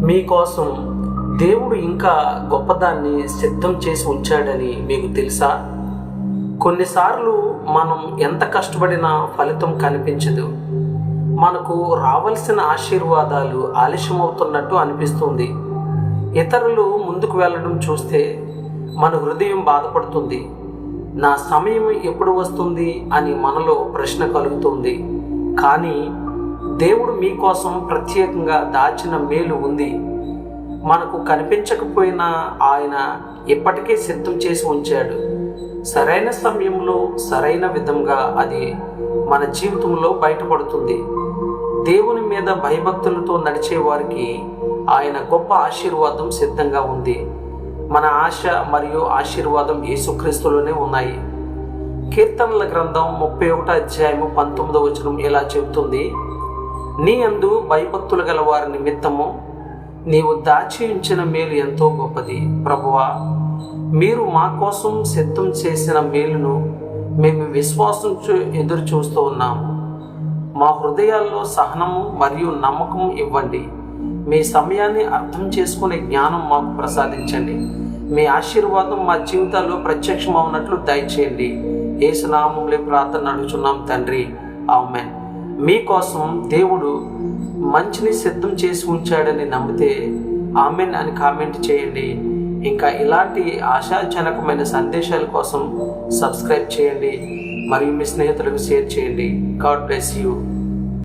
మీకోసం దేవుడు ఇంకా గొప్పదాన్ని సిద్ధం చేసి ఉంచాడని మీకు తెలుసా? కొన్నిసార్లు మనం ఎంత కష్టపడినా ఫలితం కనిపించదు. మనకు రావాల్సిన ఆశీర్వాదాలు ఆలస్యమవుతున్నట్టు అనిపిస్తుంది. ఇతరులు ముందుకు వెళ్ళడం చూస్తే మన హృదయం బాధపడుతుంది. నా సమయం ఎప్పుడు వస్తుంది అని మనలో ప్రశ్న కలుగుతుంది. కానీ దేవుడు మీకోసం ప్రత్యేకంగా దాచిన మేలు ఉంది. మనకు కనిపించకపోయినా ఆయన ఇప్పటికే సిద్ధం చేసి ఉంచాడు. సరైన సమయంలో సరైన విధంగా అది మన జీవితంలో బయటపడుతుంది. దేవుని మీద భయభక్తులతో నడిచే వారికి ఆయన గొప్ప ఆశీర్వాదం సిద్ధంగా ఉంది. మన ఆశ మరియు ఆశీర్వాదం యేసుక్రీస్తులోనే ఉన్నాయి. కీర్తనల గ్రంథం 31 అధ్యాయము 19వ వచనం ఇలా చెబుతుంది, నీ యందు భయభక్తులు గల వారి నిమిత్తము నీవు దాచి ఉంచిన మేలు ఎంతో గొప్పది. ప్రభువా, మీరు మా కోసం సిద్ధం చేసిన మేలును మేము విశ్వాసంతో ఎదురు చూస్తూ ఉన్నాము. మా హృదయాల్లో సహనము మరియు నమ్మకం ఇవ్వండి. మీ సమయాన్ని అర్థం చేసుకునే జ్ఞానం మాకు ప్రసాదించండి. మీ ఆశీర్వాదం మా జీవితాల్లో ప్రత్యక్షమవునట్లు దయచేయండి. యేసు నామములో ప్రార్థన అడుగుచున్నాం తండ్రి, ఆమేన్. మీకోసం దేవుడు మంచిని సిద్ధం చేసి ఉంచాడని నమ్మితే ఆమేన్ అని కామెంట్ చేయండి. ఇంకా ఇలాంటి ఆశాజనకమైన సందేశాల కోసం సబ్స్క్రైబ్ చేయండి మరియు మీ స్నేహితులకు షేర్ చేయండి. God bless you.